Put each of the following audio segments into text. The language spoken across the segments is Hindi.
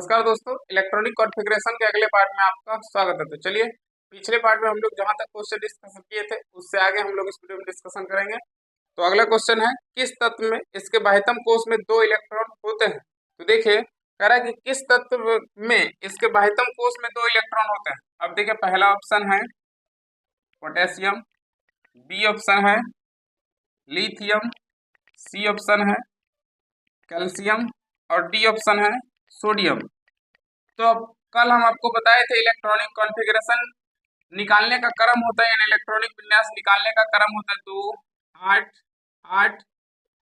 नमस्कार दोस्तों, इलेक्ट्रॉनिक कॉन्फ़िगरेशन के अगले पार्ट में आपका स्वागत है। तो चलिए, पिछले पार्ट में हम लोग जहां तक क्वेश्चन डिस्कशन किए थे उससे आगे हम लोग इस वीडियो में डिस्कशन करेंगे। तो अगला क्वेश्चन है, किस तत्व में इसके बाह्यतम कोश में 2 इलेक्ट्रॉन होते हैं। तो देखिए, कह रहा है कि किस तत्व में इसके बाह्यतम कोश में 2 इलेक्ट्रॉन होते हैं। अब देखिए, पहला ऑप्शन है पोटेशियम, बी ऑप्शन है लिथियम, सी ऑप्शन है कैल्शियम और डी ऑप्शन है सोडियम। तो अब कल हम आपको बताए थे इलेक्ट्रॉनिक कॉन्फ़िगरेशन निकालने का क्रम होता है, यानी इलेक्ट्रॉनिक विन्यास निकालने का क्रम होता है 2, 8, 8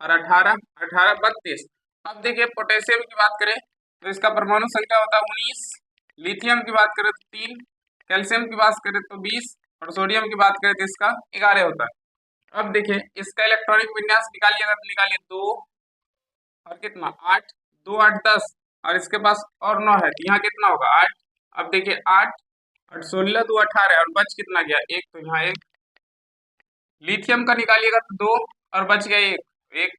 और 18, 18, 32। अब देखिए, पोटेशियम की बात करें तो इसका परमाणु संख्या होता है 19, लिथियम की बात करें तो 3, कैल्शियम की बात करें तो 20 और सोडियम की बात करें तो इसका 11 होता है। अब देखिए, इसका इलेक्ट्रॉनिक विन्यास निकालिएगा तो निकालिए 2 और कितना 8, 2, 8, 10 और इसके पास और 9 है तो यहाँ कितना होगा 8। अब देखिए 8 और 16, 2, 18 और बच कितना गया 1, तो यहाँ 1। लिथियम का निकालिएगा तो 2 और बच गया 1, 1।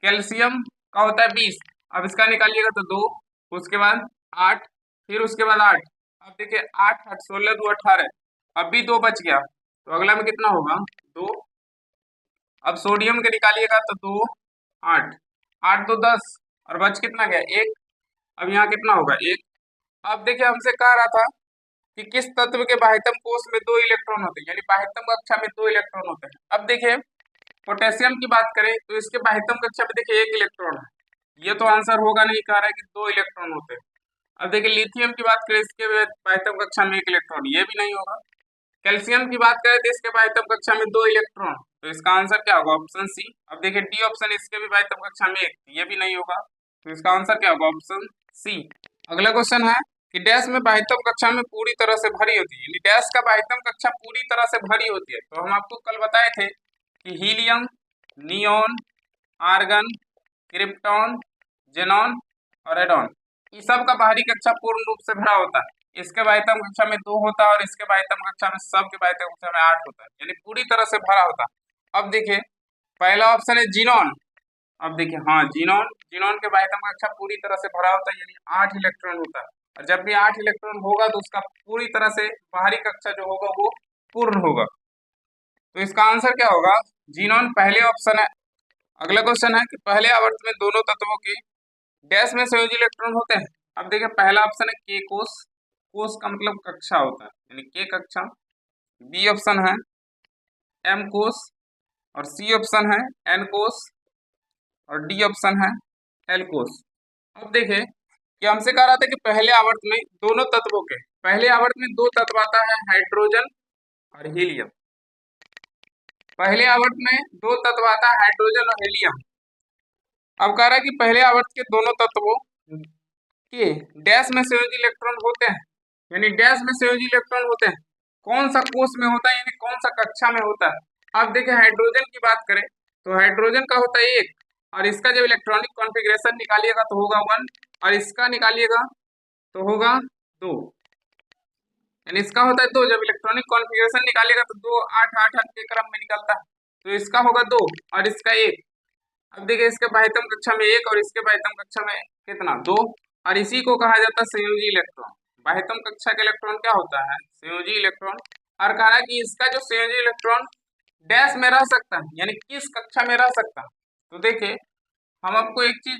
कैल्शियम का होता है 20, अब इसका निकालिएगा तो 2, उसके बाद 8, फिर उसके बाद 8। अब देखिए 8, 8, 16, 2, 18, अब भी 2 बच गया तो अगला में कितना होगा 2। अब सोडियम के निकालिएगा तो 2, 8, 8, 2, 10 और बच कितना गया 1। अब यहाँ कितना होगा 1। अब देखिए, हमसे कह रहा था कि किस तत्व के बाह्यतम कोश में 2 इलेक्ट्रॉन होते हैं, यानी बाह्यतम कक्षा में 2 इलेक्ट्रॉन होते हैं। अब देखिए, पोटेशियम की बात करें तो इसके बाह्यतम कक्षा में देखिए 1 इलेक्ट्रॉन है, ये तो आंसर होगा नहीं, कह रहा है कि 2 इलेक्ट्रॉन होते हैं। अब देखिए, लिथियम की बात करें इसके बाह्यतम कक्षा में 1 इलेक्ट्रॉन, ये भी नहीं होगा। कैल्शियम की बात करें तो इसके बाह्यतम कक्षा में 2 इलेक्ट्रॉन, तो इसका आंसर क्या होगा ऑप्शन सी। अब देखिए, डी ऑप्शन इसके भी बाह्यतम कक्षा में 1, ये भी नहीं होगा, तो इसका आंसर क्या होगा ऑप्शन सी। अगला क्वेश्चन है कि डैश में बाह्यतम कक्षा में पूरी तरह से भरी होती है, यानी डैश का बाह्यतम कक्षा पूरी तरह से भरी होती है। तो हम आपको कल बताए थे कि helium, neon, argon, krypton, xenon और एडॉन, इस सब का बाहरी कक्षा पूर्ण रूप से भरा होता है। इसके बाह्यतम कक्षा में 2 होता है और इसके बाह्यतम कक्षा में सब के बाह्यतम कक्षा में 8 होता है, यानी पूरी तरह से भरा होता है। अब देखिए, पहला ऑप्शन है जीनॉन। अब देखिए, हाँ जीनॉन, जीनॉन के बाह्यतम कक्षा पूरी तरह से भरा होता है, यानी 8 इलेक्ट्रॉन होता है। और जब भी 8 इलेक्ट्रॉन होगा तो उसका पूरी तरह से बाहरी कक्षा जो होगा वो पूर्ण होगा, तो इसका आंसर क्या होगा जीनॉन, पहले ऑप्शन है। अगला क्वेश्चन है कि पहले आवर्त में दोनों तत्वों के डैश में संयोजी इलेक्ट्रॉन होते हैं। अब देखिए, पहला ऑप्शन है के कोश, कोश का मतलब कक्षा होता है, यानी के कक्षा। बी ऑप्शन है एम कोश और सी ऑप्शन है एन कोश और डी ऑप्शन है एल कोश। अब देखिए कि हमसे कह रहा था कि पहले आवर्त में दोनों तत्वों के, पहले आवर्त में 2 तत्व आता है हाइड्रोजन और हीलियम। पहले आवर्त में 2 तत्व आता है हाइड्रोजन और हीलियम। अब कह रहा है कि पहले आवर्त के दोनों तत्वों के डैश में संयोजी इलेक्ट्रॉन होते हैं, यानी डैश में संयोजी इलेक्ट्रॉन होते हैं, कौन सा कोष में होता है, यानी कौन सा कक्षा में होता है। अब देखिए, हाइड्रोजन की बात करें तो हाइड्रोजन का होता है 1 और इसका जब इलेक्ट्रॉनिक कॉन्फ़िगरेशन निकालिएगा तो होगा 1 और इसका निकालिएगा तो होगा 2, यानी इसका होता है 2, जब इलेक्ट्रॉनिक कॉन्फ़िगरेशन निकालिएगा तो 2, 8, 8, 8 के क्रम में निकलता है, तो इसका होगा 2 और इसका 1। अब देखिए, इसके बाह्यतम कक्षा में 1 और इसके बाह्यतम कक्षा में कितना 2, और इसी को कहा जाता है संयोजी इलेक्ट्रॉन। बाह्यतम कक्षा का इलेक्ट्रॉन क्या होता है संयोजी इलेक्ट्रॉन। और कहा है कि इसका जो संयोजी इलेक्ट्रॉन डैश में रह सकता है, यानी किस कक्षा में रह सकता है। तो देखिए, हम आपको एक चीज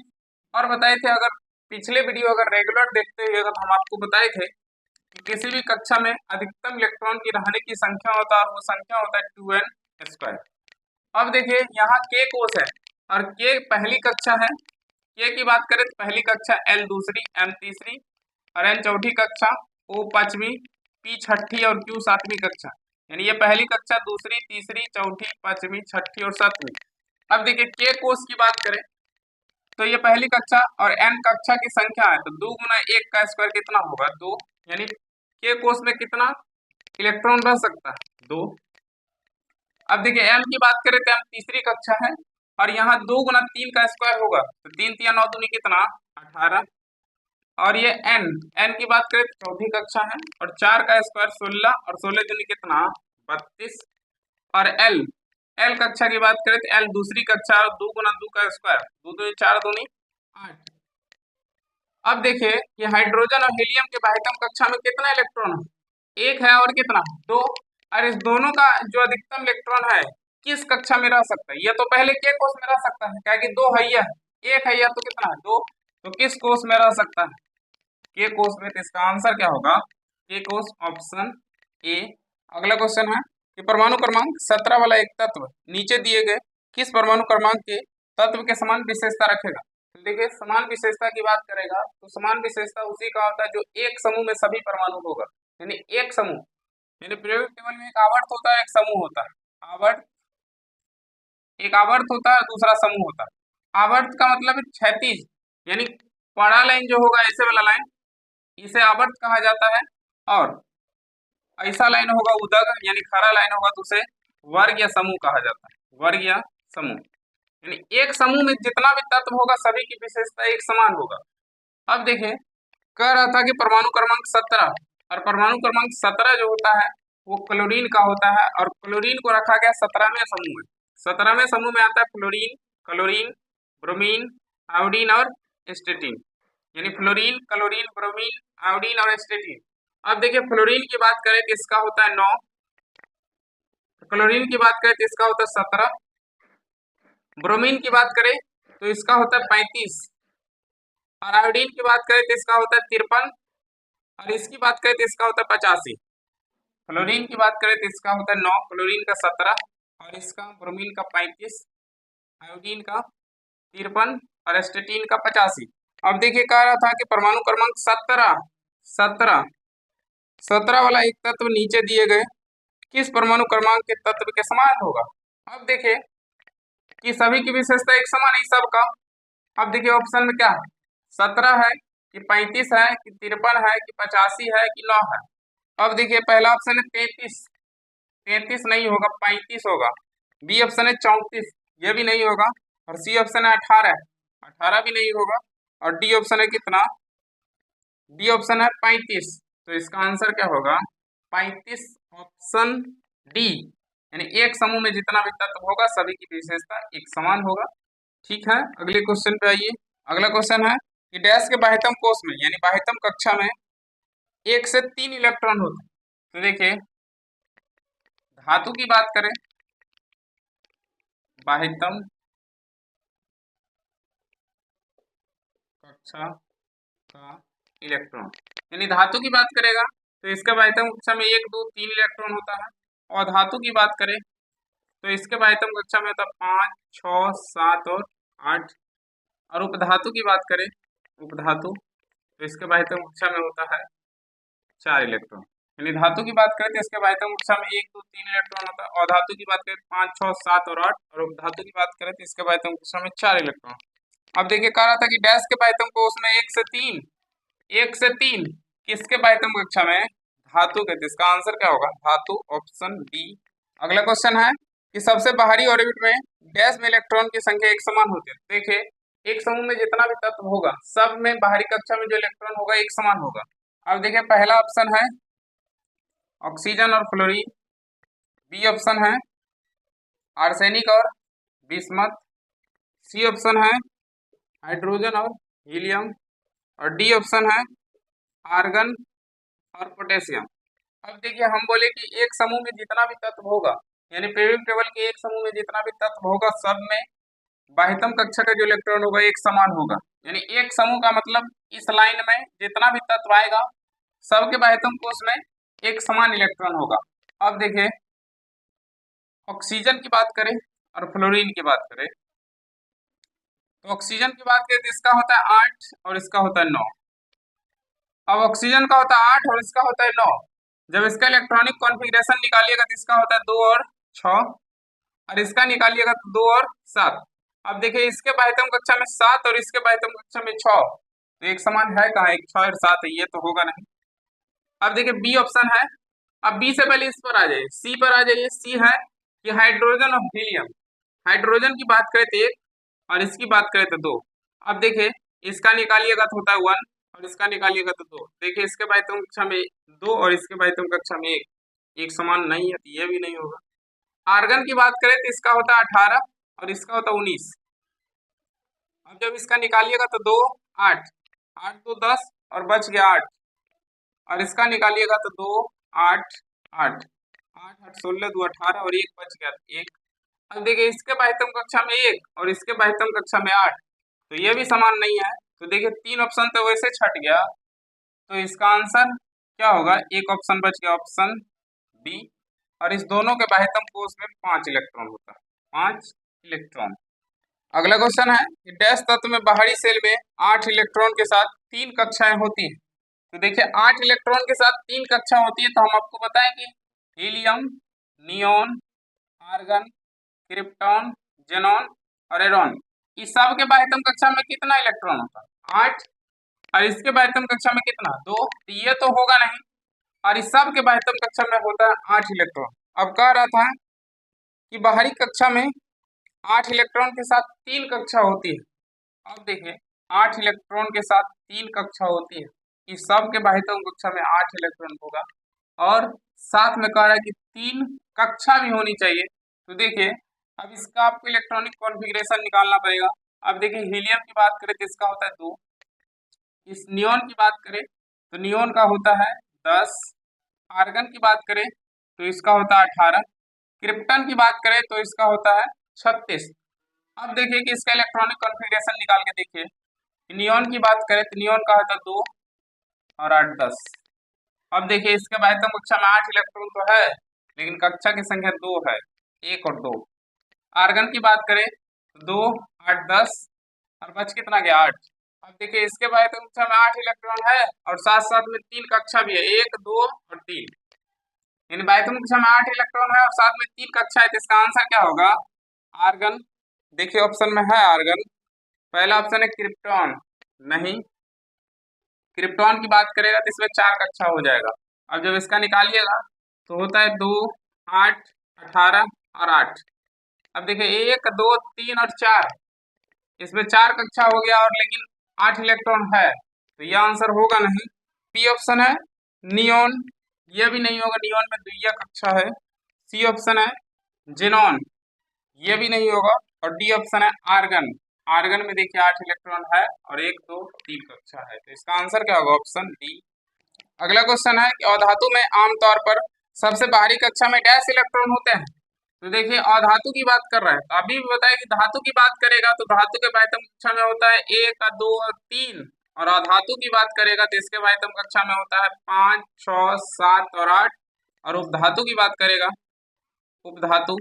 और बताए थे, अगर पिछले वीडियो अगर रेगुलर देखते हुए तो हम आपको बताए थे कि किसी भी कक्षा में अधिकतम इलेक्ट्रॉन की रहने की संख्या होता है और वो संख्या होता है 2n²। अब देखिए, यहाँ के कोश है और के पहली कक्षा है। के की बात करें तो पहली कक्षा, एल दूसरी, एम तीसरी और एन चौथी कक्षा, ओ पांचवी, पी छठी और क्यू सातवीं कक्षा, यानी ये पहली कक्षा, दूसरी, तीसरी, चौथी, पांचवी, छठी और सातवीं। अब देखिए, के कोश की बात करें तो ये पहली कक्षा और एन कक्षा की संख्या है, तो 2 गुना 1 का स्क्वायर कितना होगा 2, यानी के कोश में कितना इलेक्ट्रॉन रह सकता है 2। अब देखिए, एम की बात करें तो एम तीसरी कक्षा है और यहाँ 2 गुना 3 का स्क्वायर होगा, तो 3 3 9 दूनी कितना 18। और ये एन, एन की बात करें तो चौथी कक्षा है और 4 का स्क्वायर 16 और 16 दूनी कितना 32। और एल, एल कक्षा की बात करें तो एल दूसरी कक्षा और 2 गुना 2 का स्क्वायर, 2 दूनी 4 दूनी 8। अब देखिए कि हाइड्रोजन और हीलियम के बाह्यतम कक्षा में कितना इलेक्ट्रॉन है, एक है और कितना, दो। और इस दोनों का जो अधिकतम इलेक्ट्रॉन है किस कक्षा में रह सकता है, यह तो पहले के कोष में रह सकता है, क्या कि दो है यह, एक है यह, तो कितना है, दो। तो किस कोष में रह सकता है, के कोष में। तो इसका आंसर क्या होगा, के कोष, ऑप्शन ए। अगला क्वेश्चन है कि परमाणु क्रमांक 17 वाला एक तत्व नीचे दिए गए किस परमाणु क्रमांक के तत्व के समान विशेषता रखेगा। तो देखिए समान विशेषता की बात करेगा तो समान विशेषता उसी का होता है जो एक समूह में सभी परमाणु होगा, यानी एक समूह, यानी पीरियोडिक टेबल में एक आवर्त होता है, एक समूह होता है। आवर्त, एक आवर्त होता है, दूसरा समूह होता है। आवर्त का मतलब है क्षैतिज, यानी पड़ा लाइन जो होगा ऐसे वाला लाइन, इसे आवर्त कहा जाता है। और ऐसा लाइन होगा उदग, यानी खड़ा लाइन होगा तो उसे वर्ग या समूह कहा जाता है, वर्ग या समूह। यानी एक समूह में जितना भी तत्व होगा सभी की विशेषता एक समान होगा। अब देखिए कह रहा था कि परमाणु क्रमांक 17, और परमाणु क्रमांक 17 जो होता है वो क्लोरीन का होता है, और क्लोरीन को रखा गया 17वें समूह में। 17वें समूह में आता है फ्लोरीन, क्लोरीन, ब्रोमीन, आयोडीन और एस्टेटिन, यानी फ्लोरीन, क्लोरीन, ब्रोमीन, आयोडीन और एस्टेटिन। अब देखिए फ्लोरीन की बात करें तो इसका होता है 9, क्लोरीन की बात करें तो इसका होता है 17, ब्रोमीन की बात करें तो इसका होता है 35, और आयोडीन की बात करें तो इसका होता है 53, और इसकी बात करें तो इसका होता है 85। फ्लोरीन की बात करें तो इसका होता है 9, क्लोरीन का 17, और इसका ब्रोमीन का 35, आयोडीन का 53 और एस्टेटिन का 85। अब देखिए कह रहा था कि परमाणु क्रमांक 17 वाला एक तत्व नीचे दिए गए किस परमाणु क्रमांक के तत्व के समान होगा। अब देखिए कि सभी की विशेषता एक समान है सबका। अब देखिए ऑप्शन में क्या है, 17 है कि 35 है कि 53 है कि 85 है कि 9 है। अब देखिए पहला ऑप्शन है 33, 33 नहीं होगा, 35 होगा। बी ऑप्शन है 34, ये भी नहीं होगा। और सी ऑप्शन है 18, 18 भी नहीं होगा। और डी ऑप्शन है कितना, डी ऑप्शन है 35। तो इसका आंसर क्या होगा, 35, ऑप्शन डी। यानी एक समूह में जितना भी तत्व होगा सभी की विशेषता एक समान होगा। ठीक है, अगले क्वेश्चन पे आइए। अगला क्वेश्चन है कि डैश के बाह्यतम कोष में यानी बाह्यतम कक्षा में 1 से 3 इलेक्ट्रॉन होते हैं। तो देखिए धातु की बात करें, बाह्यतम कक्षा का इलेक्ट्रॉन, यानी धातु की बात करेगा तो इसके बाह्यतम कक्षा में 1, 2, 3 इलेक्ट्रॉन होता है। और धातु की बात करें तो इसके बाह्यतम कक्षा में होता है 5, 6, 7 और 8। और उपधातु की बात करें, उपधातु, तो इसके बाह्यतम कक्षा में होता है 4 इलेक्ट्रॉन। यानी धातु की बात करें तो इसके बाह्यतम कक्षा में 1, 2, 3 इलेक्ट्रॉन होता है। और धातु की बात करें 5, 6, 7 और 8। और उपधातु की बात करें तो इसके बाह्यतम कक्षा में 4 इलेक्ट्रॉन। अब देखिए कह रहा था कि डैश के बाह्यतम कोष में 1 से 3, 1 से 3 किसके बाह्यतम कक्षा में, धातु के। इसका आंसर क्या होगा, धातु, ऑप्शन बी। अगला क्वेश्चन है कि सबसे बाहरी ऑर्बिट में डैश में इलेक्ट्रॉन की संख्या एक समान होती है। देखिए एक समूह में जितना भी तत्व होगा सब में बाहरी कक्षा में जो इलेक्ट्रॉन होगा एक समान होगा। अब देखिए पहला ऑप्शन है ऑक्सीजन और फ्लोरीन, बी ऑप्शन है आर्सेनिक और बिस्मथ, सी ऑप्शन है हाइड्रोजन और हीलियम, और डी ऑप्शन है आर्गन और पोटेशियम। अब देखिए हम बोले कि एक समूह में जितना भी तत्व होगा यानी पीरियोडिक टेबल के एक समूह में जितना भी तत्व होगा सब में बाह्यतम कक्षा का जो इलेक्ट्रॉन होगा एक समान होगा। यानी एक समूह का मतलब इस लाइन में जितना भी तत्व आएगा सबके बाह्यतम कोष में एक समान इलेक्ट्रॉन होगा। अब देखिए ऑक्सीजन की बात करें और फ्लोरीन की बात करें तो ऑक्सीजन की बात करें तो इसका होता है 8 और इसका होता है 9। अब ऑक्सीजन का होता है 8 और इसका होता है 9। जब इसका इलेक्ट्रॉनिक कॉन्फ़िगरेशन निकालिएगा तो इसका होता है 2 और 6, और इसका निकालिएगा तो 2 और 7। अब देखिए इसके बाह्यतम कक्षा में 7 और इसके बाह्यतम कक्षा में 6, तो एक समान है कहाँ, एक 6 और 7 है, ये तो होगा नहीं। अब देखिए बी ऑप्शन है। अब बी से पहले इस पर आ जाइए, सी पर आ जाइए। सी है कि हाइड्रोजन और हीलियम। हाइड्रोजन की बात करें तो 1 और इसकी बात करें तो 2। अब देखिए इसका निकालिएगा तो होता है 1 और इसका निकालिएगा तो 2। देखिए इसके बाह्यतम कक्षा में 2 और इसके बाह्यतम कक्षा में 1, एक समान नहीं है, तो ये भी नहीं होगा। आर्गन की बात करें तो इसका होता है 18 और इसका होता है 19। अब जब इसका निकालिएगा तो 2, 8, 8 2 10 और बच गया 8, और इसका निकालिएगा तो 2 8 8 8 8 16 2 18 और 1 बच गया 1। अब देखिए इसके बाह्यतम कक्षा में 1 और इसके बाह्यतम कक्षा में 8, तो ये भी समान नहीं है। तो देखिए 3 ऑप्शन तो वैसे छट गया, तो इसका आंसर क्या होगा, एक ऑप्शन बच गया, ऑप्शन बी। और इस दोनों के बाह्यतम कोष में 5 इलेक्ट्रॉन होता है, 5 इलेक्ट्रॉन। अगला क्वेश्चन है कि डैश तत्व में बाहरी सेल में 8 इलेक्ट्रॉन के साथ 3 कक्षाएं होती हैं। तो देखिए 8 इलेक्ट्रॉन के साथ 3 कक्षा होती है, तो हम आपको बताएं कि helium, neon, argon, krypton, xenon और एरॉन, इस सब के बाह्यतम कक्षा में कितना इलेक्ट्रॉन होता है, 8, और इसके बाह्यतम कक्षा में कितना, 2, तो ये तो होगा नहीं, और इस सब के बाह्यतम कक्षा में होता है 8 इलेक्ट्रॉन। अब कह रहा था कि बाहरी कक्षा में 8 इलेक्ट्रॉन के साथ 3 कक्षा होती है। अब देखिए 8 इलेक्ट्रॉन के साथ 3 कक्षा होती है, इस सब के बाह्यतम कक्षा में 8 इलेक्ट्रॉन होगा, और साथ में कह रहा है कि 3 कक्षा भी होनी चाहिए। तो देखिए अब इसका आपको इलेक्ट्रॉनिक कॉन्फ़िगरेशन निकालना पड़ेगा। अब देखिए हीलियम की बात करें तो इसका होता है 2, इस नियोन की बात करें तो नियोन का होता है 10, आर्गन की बात करें तो इसका होता है 18, क्रिप्टन की बात करें तो इसका होता है 36। अब देखिए कि इसका इलेक्ट्रॉनिक कॉन्फ़िगरेशन निकाल के देखिए, नियोन की बात करें तो नियोन का होता है 2 और 8 10। अब देखिए इसके बाह्यतम कक्षा में 8 इलेक्ट्रॉन तो है, लेकिन कक्षा की संख्या 2 है, 1 और 2। आर्गन की बात करें तो 2 8 10 और बच कितना गया 8। अब देखिए इसके बाह्यतम कक्षा में 8 इलेक्ट्रॉन है और साथ साथ में 3 कक्षा भी है, 1 2 और 3, यानी बाह्यतम कक्षा में 8 इलेक्ट्रॉन है और साथ में 3 कक्षा है, तो इसका आंसर क्या होगा, आर्गन। देखिए ऑप्शन में है आर्गन। पहला ऑप्शन है क्रिप्टॉन, नहीं, क्रिप्टॉन की बात करेगा तो इसमें 4 कक्षा हो जाएगा। अब जब इसका निकालिएगा तो होता है 2 8 18 और 8। अब देखिए 1 2 3 और 4, इसमें 4 कक्षा हो गया और लेकिन 8 इलेक्ट्रॉन है, तो यह आंसर होगा नहीं। बी ऑप्शन है नियोन, यह भी नहीं होगा, नियोन में द्वितीय कक्षा है। सी ऑप्शन है जेनॉन, ये भी नहीं होगा, और डी ऑप्शन है आर्गन। आर्गन में देखिए 8 इलेक्ट्रॉन है और 1 2 3 कक्षा है, तो इसका आंसर क्या होगा, ऑप्शन डी। अगला क्वेश्चन है कि अधातु में आमतौर पर सबसे बाहरी कक्षा में डैश इलेक्ट्रॉन होते हैं। तो देखिए अधातु की बात कर रहा है, तो अभी भी बताया कि धातु की बात करेगा तो धातु के बाह्यतम कक्षा में होता है 1 2 और 3, और अधातु की बात करेगा तो इसके बाह्यतम कक्षा में होता है 5 6 7 और 8, और उपधातु की बात करेगा, उपधातु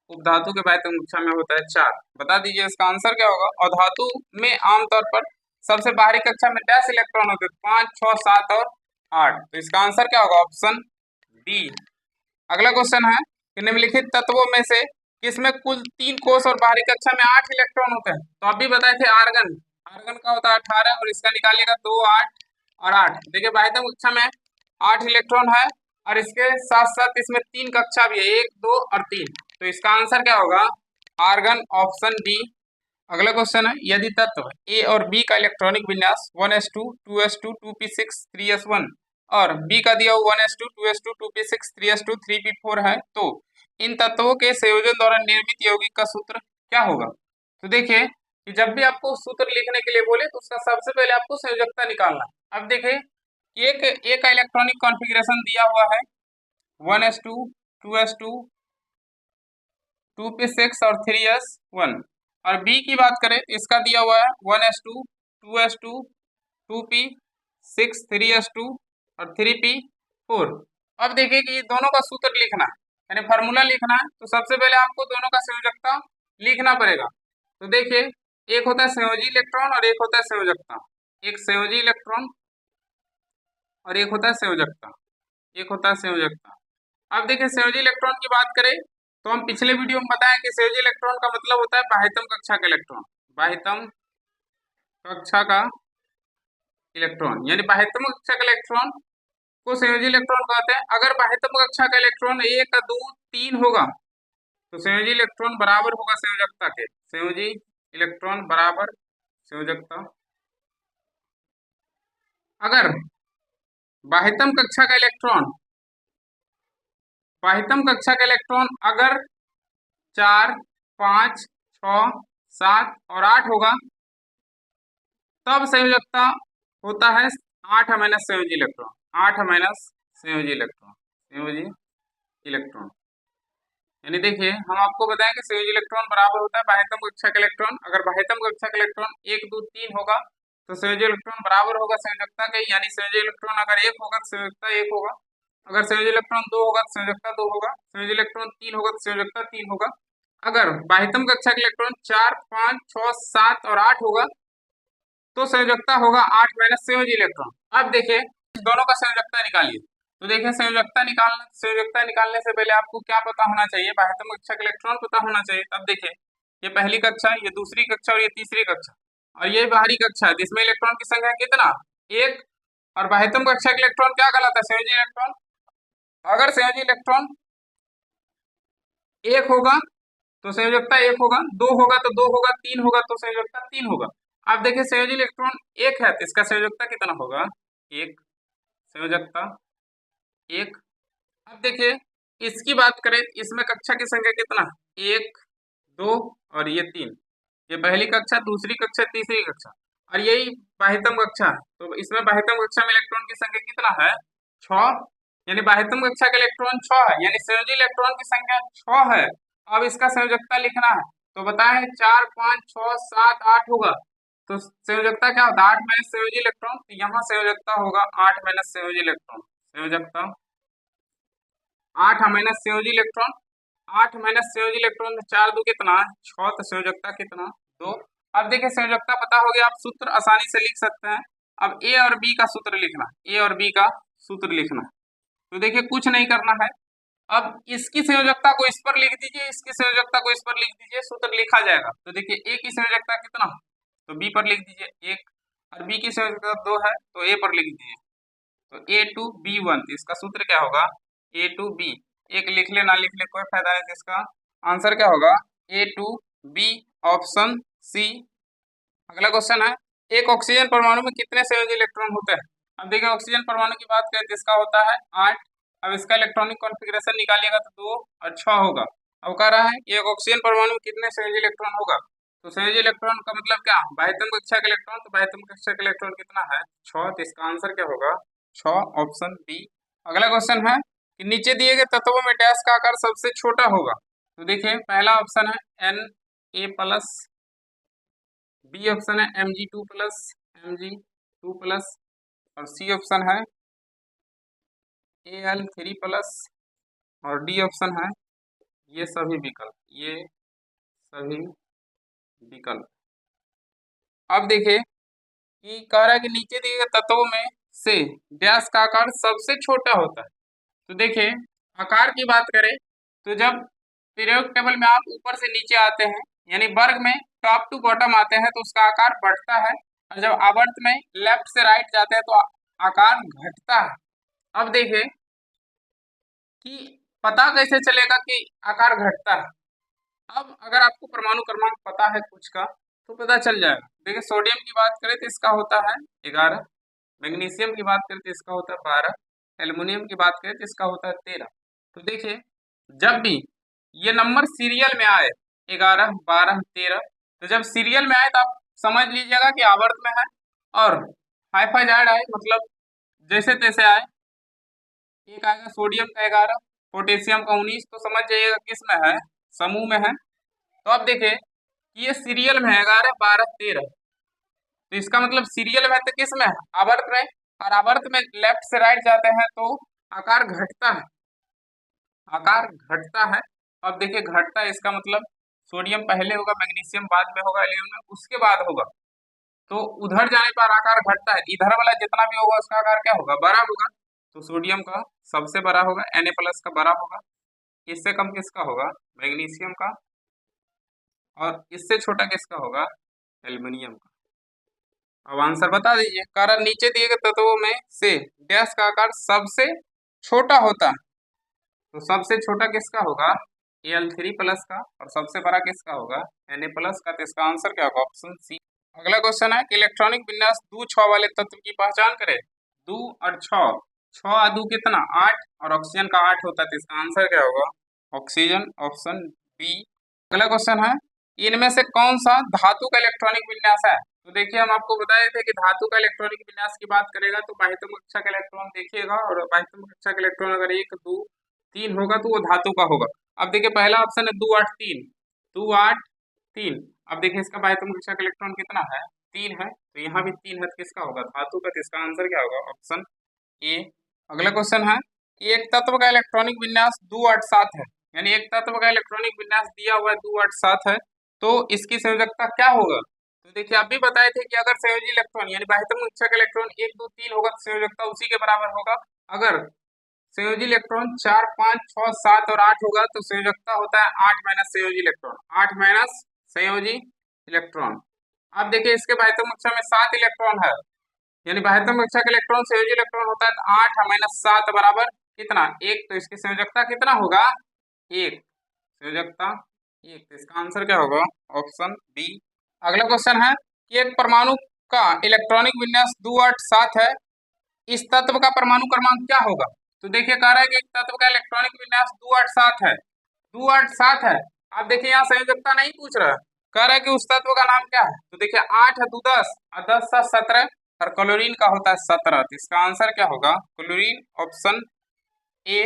उपधातु के बाह्यतम कक्षा में होता है 4। बता दीजिए इसका आंसर क्या होगा। अधातु में आमतौर पर सबसे बाहरी कक्षा में डैश इलेक्ट्रॉन होते हैं, 5 6 7 और 8, तो इसका आंसर क्या होगा, ऑप्शन डी। अगला क्वेश्चन है कि निम्नलिखित तत्वों में से किसमें कुल 3 कोष और बाहरी कक्षा में 8 इलेक्ट्रॉन होते हैं। तो अभी बताए थे आर्गन, आर्गन का होता है 18 और इसका निकालिएगा 2 8 और 8। देखिए बाह्यतम कक्षा में 8 इलेक्ट्रॉन है और इसके साथ साथ इसमें 3 कक्षा भी है, 1 2 और 3, तो इसका आंसर क्या होगा, आर्गन, ऑप्शन डी। अगला क्वेश्चन है यदि तत्व ए और बी का इलेक्ट्रॉनिक विन्यास 1s2 2s2 2p6 3s1 और बी का दिया हुआ 1s2 2s2 2p6 3s2 3p4 है, तो इन तत्वों के संयोजन द्वारा निर्मित यौगिक का सूत्र क्या होगा। तो देखिए कि जब भी आपको सूत्र लिखने के लिए बोले तो उसका सबसे पहले आपको संयोजकता निकालना। अब देखिए एक ए का इलेक्ट्रॉनिक कॉन्फ़िगरेशन दिया हुआ है 1s2 2s2 2p6 और 3s1, और बी की बात करें तो इसका दिया हुआ है 1s2 2s2 2p6 3s2 और 3p4। अब देखिए कि दोनों का सूत्र लिखना है, यानी फार्मूला लिखना है, तो सबसे पहले आपको दोनों का संयोजकता लिखना पड़ेगा। तो देखिए एक होता है संयोजी इलेक्ट्रॉन और एक होता है संयोजकता, एक संयोजी इलेक्ट्रॉन और एक होता है संयोजकता, एक होता है संयोजकता। अब देखिए संयोजी इलेक्ट्रॉन की बात करें तो हम पिछले वीडियो में बताएं कि संयोजी इलेक्ट्रॉन का मतलब होता है बाह्यतम कक्षा का इलेक्ट्रॉन, बाह्यतम कक्षा का इलेक्ट्रॉन, यानी बाह्यतम कक्षा का इलेक्ट्रॉन को संयोजी इलेक्ट्रॉन कहते हैं। अगर बाह्यतम कक्षा का इलेक्ट्रॉन 1 2 3 होगा तो संयोजी इलेक्ट्रॉन बराबर होगा संयोजकता के, संयोजी इलेक्ट्रॉन बराबर संयोजकता। अगर बाह्यतम कक्षा का इलेक्ट्रॉन, बाह्यतम कक्षा का इलेक्ट्रॉन अगर 4 5 6 7 और 8 होगा तब संयोजकता होता है 8 माइनस संयोजी इलेक्ट्रॉन, 8 माइनस संयोजी इलेक्ट्रॉन, संयोजी इलेक्ट्रॉन। यानी देखिए हम आपको बताएं कि संयोजी इलेक्ट्रॉन बराबर होता है बाह्यतम कक्षा का इलेक्ट्रॉन। अगर बाह्यतम कक्षा का इलेक्ट्रॉन 1 2 3 होगा तो संयोजी इलेक्ट्रॉन बराबर होगा संयोजकता के, यानी संयोजी इलेक्ट्रॉन अगर 1 होगा तो संयोजकता 1 होगा, अगर संयोजी इलेक्ट्रॉन 2 होगा तो संयोजकता 2 होगा, संयोजी इलेक्ट्रॉन 3 होगा तो संयोजकता 3 होगा। अगर बाह्यतम कक्षा का इलेक्ट्रॉन 4 5 6 7 और 8 होगा तो संयोजकता होगा 8 माइनस संयोजी इलेक्ट्रॉन। अब देखिए दोनों का संयोजकता निकालिए। तो देखिए संयोजकता निकालने से पहले आपको क्या पता होना चाहिए, बाह्यतम कक्षा का इलेक्ट्रॉन पता होना चाहिए। तब देखिए ये पहली कक्षा, ये दूसरी कक्षा और ये तीसरी कक्षा और ये बाहरी कक्षा है, जिसमें इलेक्ट्रॉन की संख्या कितना, 1। और बाह्यतम कक्षा का इलेक्ट्रॉन क्या कहलाता है, संयोजी इलेक्ट्रॉन। अगर संयोजी इलेक्ट्रॉन 1 होगा तो संयोजकता 1 होगा, 2 होगा तो 2 होगा, 3 होगा तो संयोजकता 3 होगा। अब देखिए संयोजी इलेक्ट्रॉन 1 है तो इसका संयोजकता कितना होगा, 1, संयोजकता 1। अब देखिए इसकी बात करें, इसमें कक्षा की संख्या कितना, 1 2 और ये 3, ये पहली कक्षा, दूसरी कक्षा, तीसरी कक्षा और यही बाह्यतम कक्षा है। तो इसमें बाह्यतम कक्षा में इलेक्ट्रॉन की संख्या कितना है, 6, यानी बाह्यतम कक्षा का इलेक्ट्रॉन 6 है, यानी संयोजी इलेक्ट्रॉन की संख्या 6 है। अब इसका संयोजकता लिखना है तो बताएं 4 5 6 7 8 होगा तो संयोजकता क्या होता है, 8 माइनस संयोजी इलेक्ट्रॉन। तो यहाँ संयोजकता होगा 8 माइनस संयोजी इलेक्ट्रॉन, संयोजकता 8 माइनस संयोजी इलेक्ट्रॉन, 8 माइनस संयोजी इलेक्ट्रॉन 4 2 कितना, 6, तो संयोजकता कितना, 2। अब देखिए संयोजकता पता हो गया, आप सूत्र आसानी से लिख सकते हैं। अब ए और बी का सूत्र लिखना, ए और बी का सूत्र लिखना। तो देखिए कुछ नहीं करना है, अब इसकी संयोजकता को इस पर लिख दीजिए, इसकी संयोजकता को इस पर लिख दीजिए, सूत्र लिखा जाएगा। तो देखिए ए की संयोजकता कितना, तो बी पर लिख दीजिए 1, और बी की संयोजकता 2 है तो ए पर लिख दीजिए, तो A2B1। तो इसका सूत्र क्या होगा, A2B। एक लिख ले ना लिख ले कोई फायदा नहीं, तो इसका आंसर क्या होगा, A2B, ऑप्शन सी। अगला क्वेश्चन है, एक ऑक्सीजन परमाणु में कितने संयोजी इलेक्ट्रॉन होते हैं। अब देखिए ऑक्सीजन परमाणु की बात करें तो इसका होता है 8। अब इसका इलेक्ट्रॉनिक कॉन्फ़िगरेशन निकालिएगा तो 2 और 6 होगा। अब कह रहा है कि एक ऑक्सीजन परमाणु में कितने संयोजी इलेक्ट्रॉन होगा। तो संयोजी इलेक्ट्रॉन का मतलब क्या, बाह्यतम कक्षा का इलेक्ट्रॉन, तो बाह्यतम कक्षा का इलेक्ट्रॉन कितना है, 6। तो इसका आंसर क्या होगा, 6, ऑप्शन बी। अगला क्वेश्चन है कि नीचे दिए गए तत्वों में डैश का आकार सबसे छोटा होगा। तो देखिए पहला ऑप्शन है Na+, बी ऑप्शन है Mg2+, Mg2+, और सी ऑप्शन है Al3+, और डी ऑप्शन है ये सभी विकल्प, ये सभी विकल्प। अब देखिए कि कह रहा है कि नीचे दिए गए तत्वों में से डैश का आकार सबसे छोटा होता है। तो देखिए आकार की बात करें तो जब पीरियोडिक टेबल में आप ऊपर से नीचे आते हैं, यानी वर्ग में टॉप टू बॉटम आते हैं तो उसका आकार बढ़ता है, और जब आवर्त में लेफ्ट से राइट जाते हैं तो आकार घटता है। अब देखिए कि पता कैसे चलेगा कि आकार घटता है। अब अगर आपको परमाणु क्रमांक पता है कुछ का तो पता चल जाएगा। देखिए सोडियम की बात करें तो इसका होता है 11, मैग्नीशियम की बात करें तो इसका होता है 12, एल्युमिनियम की बात करें तो इसका होता है 13। तो देखिए जब भी ये नंबर सीरियल में आए 11 12 13, तो जब सीरियल में आए तो आप समझ लीजिएगा कि आवर्त में है, और हाइफाइजाइड आए मतलब जैसे तैसे आए, एक आएगा सोडियम का 11, पोटेशियम का 19, तो समझ जाइएगा किस में है, समूह में है। तो अब देखिए ये सीरियल में है 11 12 13, तो इसका मतलब सीरियल में तो किस में है, आवर्त में, और आवर्त में लेफ्ट से राइट जाते हैं तो आकार घटता है, आकार घटता है। अब देखिए घटता है इसका मतलब सोडियम पहले होगा, मैग्नीशियम बाद में होगा, एल्यूमिनियम उसके बाद होगा, तो उधर जाने पर आकार घटता है, इधर वाला जितना भी होगा उसका आकार क्या होगा, बड़ा होगा। तो सोडियम का सबसे बड़ा होगा, Na+ का बड़ा होगा, इससे कम किसका होगा, मैग्नीशियम का, और इससे छोटा किसका होगा, एल्युमिनियम का। अब आंसर बता दीजिए। कारण नीचे दिए गए तत्वों में से डैश का आकार सबसे छोटा होता है, तो सबसे छोटा किसका होगा, Al3+ का, और सबसे बड़ा किसका होगा, Na+ का। तो इसका आंसर क्या होगा, ऑप्शन सी। अगला क्वेश्चन है कि इलेक्ट्रॉनिक विन्यास 2 6 वाले तत्व की पहचान करें। 2 और 6, 6 और 2 कितना, 8, और ऑक्सीजन का 8 होता है। तो इसका आंसर क्या होगा, ऑक्सीजन, ऑप्शन बी। अगला क्वेश्चन है इनमें से कौन सा धातु का इलेक्ट्रॉनिक विन्यास है। तो देखिए हम आपको बताए थे कि धातु का इलेक्ट्रॉनिक विन्यास की बात करेगा तो बाह्यतम कक्षा का इलेक्ट्रॉन देखिएगा, और बाह्यतम कक्षा का इलेक्ट्रॉन अगर 1 2 3 होगा तो वो धातु का होगा। अब देखिए पहला ऑप्शन है 2 8 3, 2 8 3। अब देखिए इसका बाह्यतम कक्षा का इलेक्ट्रॉन कितना है, 3 है, तो यहाँ भी 3 है, तो किसका होगा, धातु का। तो इसका आंसर क्या होगा, ऑप्शन ए। अगला क्वेश्चन है कि एक तत्व का इलेक्ट्रॉनिक विन्यास 2 8 7 है, यानी एक तत्व का इलेक्ट्रॉनिक विन्यास दिया हुआ है 2 8 7 है, तो इसकी संयोजकता क्या होगा। तो देखिए आप भी बताए थे कि अगर संयोजी इलेक्ट्रॉन यानी बाह्यतम कक्षा का इलेक्ट्रॉन 1 2 3 होगा तो संयोजकता उसी के बराबर होगा। अगर संयोजी इलेक्ट्रॉन 4 5 6 7 और 8 होगा तो संयोजकता होता है 8 माइनस संयोजी इलेक्ट्रॉन, 8 माइनस संयोजी इलेक्ट्रॉन। अब देखिए इसके बाह्यतम कक्षा में 7 इलेक्ट्रॉन है, यानी बाह्यतम कक्षा का इलेक्ट्रॉन संयोजी इलेक्ट्रॉन होता है 8 माइनस 7 बराबर कितना, 1। तो इसकी संयोजकता कितना होगा, 1, संयोजकता 1। तो इसका आंसर क्या होगा, ऑप्शन बी। अगला क्वेश्चन है कि एक परमाणु का इलेक्ट्रॉनिक विन्यास 2 8 7 है, इस तत्व का परमाणु क्रमांक क्या होगा। तो देखिए कह रहा है कि एक तत्व का इलेक्ट्रॉनिक विन्यास 2 8 7 है, 2 8 7 है। आप देखिए यहाँ संयोजकता नहीं पूछ रहा है, कह रहा है कि उस तत्व का नाम क्या है। तो देखिए 8 है 2 10 और 10 7 17 और क्लोरीन का होता है 17। तो इसका आंसर क्या होगा, क्लोरीन, ऑप्शन ए।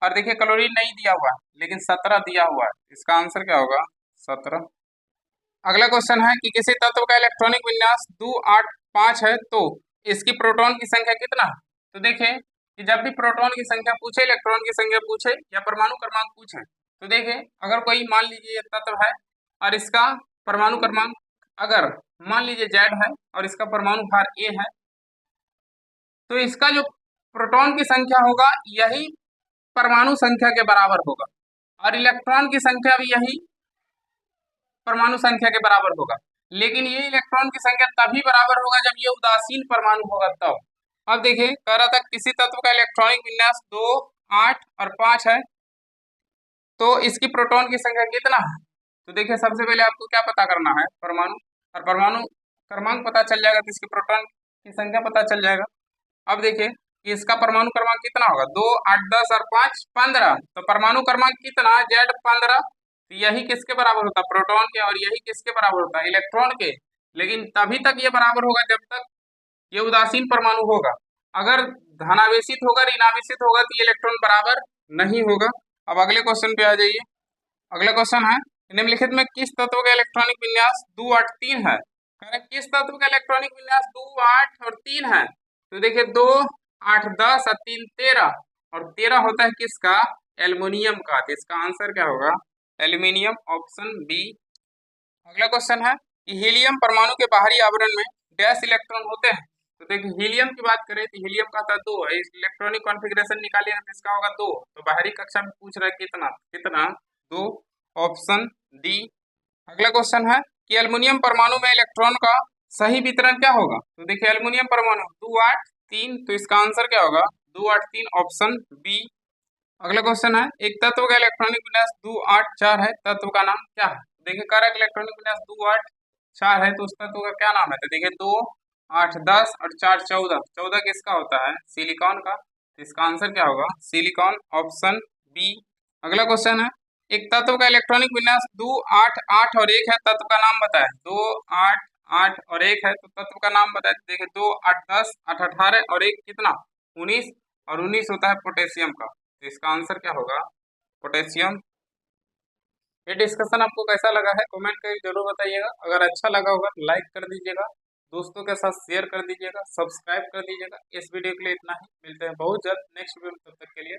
और देखिए क्लोरीन नहीं दिया हुआ है लेकिन 17 दिया हुआ है, इसका आंसर क्या होगा, 17। अगला क्वेश्चन है कि किसी तत्व का इलेक्ट्रॉनिक विन्यास 2 8 5 है तो इसकी प्रोटॉन की संख्या कितना है। तो देखिए कि जब भी प्रोटॉन की संख्या पूछे, इलेक्ट्रॉन की संख्या पूछे या परमाणु क्रमांक पूछे, तो देखिए अगर कोई मान लीजिए ये तत्व है और इसका परमाणु क्रमांक अगर मान लीजिए Z है और इसका परमाणु भार A है, तो इसका जो प्रोटॉन की संख्या होगा यही परमाणु संख्या के बराबर होगा, और इलेक्ट्रॉन की संख्या भी यही परमाणु संख्या के बराबर होगा। लेकिन ये इलेक्ट्रॉन की संख्या तभी बराबर होगा जब ये उदासीन परमाणु होगा तब। अब देखिए कह रहा था किसी तत्व का इलेक्ट्रॉनिक विन्यास 2 8 और 5 है, तो इसकी प्रोटॉन की संख्या कितना है। तो देखिए सबसे पहले आपको क्या पता करना है, परमाणु, और परमाणु क्रमांक पता चल जाएगा तो इसकी प्रोटॉन की संख्या पता चल जाएगा। अब देखिए कि इसका परमाणु क्रमांक कितना होगा, 2 8 10 और 5 15। तो परमाणु क्रमांक कितना, Z 15। तो यही किसके बराबर होता है, प्रोटॉन के, और यही किसके बराबर होता है, इलेक्ट्रॉन के। लेकिन तभी तक ये बराबर होगा जब तक ये उदासीन परमाणु होगा। अगर धनावेशित होगा, ऋणावेशित होगा तो ये इलेक्ट्रॉन बराबर नहीं होगा। अब अगले क्वेश्चन पे आ जाइए। अगला क्वेश्चन है निम्नलिखित में किस तत्व का इलेक्ट्रॉनिक विन्यास 2 8 3 है। किस तत्व का इलेक्ट्रॉनिक विन्यास 2 8 और 3 है। तो देखिए 2 8 10 और 3 13, और 13 होता है किसका, एल्युमिनियम का। तो इसका आंसर क्या होगा, एल्युमिनियम, ऑप्शन बी। अगला क्वेश्चन है कि हीलियम परमाणु के बाहरी आवरण में डैश इलेक्ट्रॉन होते हैं। तो देखिए हीलियम की बात करें तो हीलियम का था 2 है, इलेक्ट्रॉनिक कॉन्फ़िगरेशन निकालिए तो इसका होगा 2। तो बाहरी कक्षा में पूछ रहा है कितना कितना, 2, ऑप्शन डी। अगला क्वेश्चन है कि एल्युमिनियम परमाणु में इलेक्ट्रॉन का सही वितरण क्या होगा। तो देखिए एल्युमिनियम परमाणु 2 8 3, तो इसका आंसर क्या होगा, 2 8 3, ऑप्शन बी। अगला क्वेश्चन है एक तत्व का इलेक्ट्रॉनिक विन्यास 2 8 4 है, तत्व का नाम क्या है। देखिए कारक इलेक्ट्रॉनिक विन्यास 2 8 4 है तो उस तत्व का क्या नाम है। तो देखिए 2 8 10 और 4 14, 14 किसका होता है, सिलिकॉन का। तो इसका आंसर क्या होगा, सिलिकॉन, ऑप्शन बी। अगला क्वेश्चन है एक तत्व का इलेक्ट्रॉनिक विन्यास 2 8 8 और 1 है, तत्व का नाम बताए। 2 8 8 और 1 है तो तत्व का नाम बताए। देखिए 2 8 10 8 18 और 1 कितना, 19, और 19 होता है पोटेशियम का। तो इसका आंसर क्या होगा, पोटेशियम। ये डिस्कशन आपको कैसा लगा है कमेंट करके जरूर बताइएगा। अगर अच्छा लगा होगा तो लाइक कर दीजिएगा, दोस्तों के साथ शेयर कर दीजिएगा, सब्सक्राइब कर दीजिएगा। इस वीडियो के लिए इतना ही, मिलते हैं बहुत जल्द नेक्स्ट वीडियो में, तब तक के लिए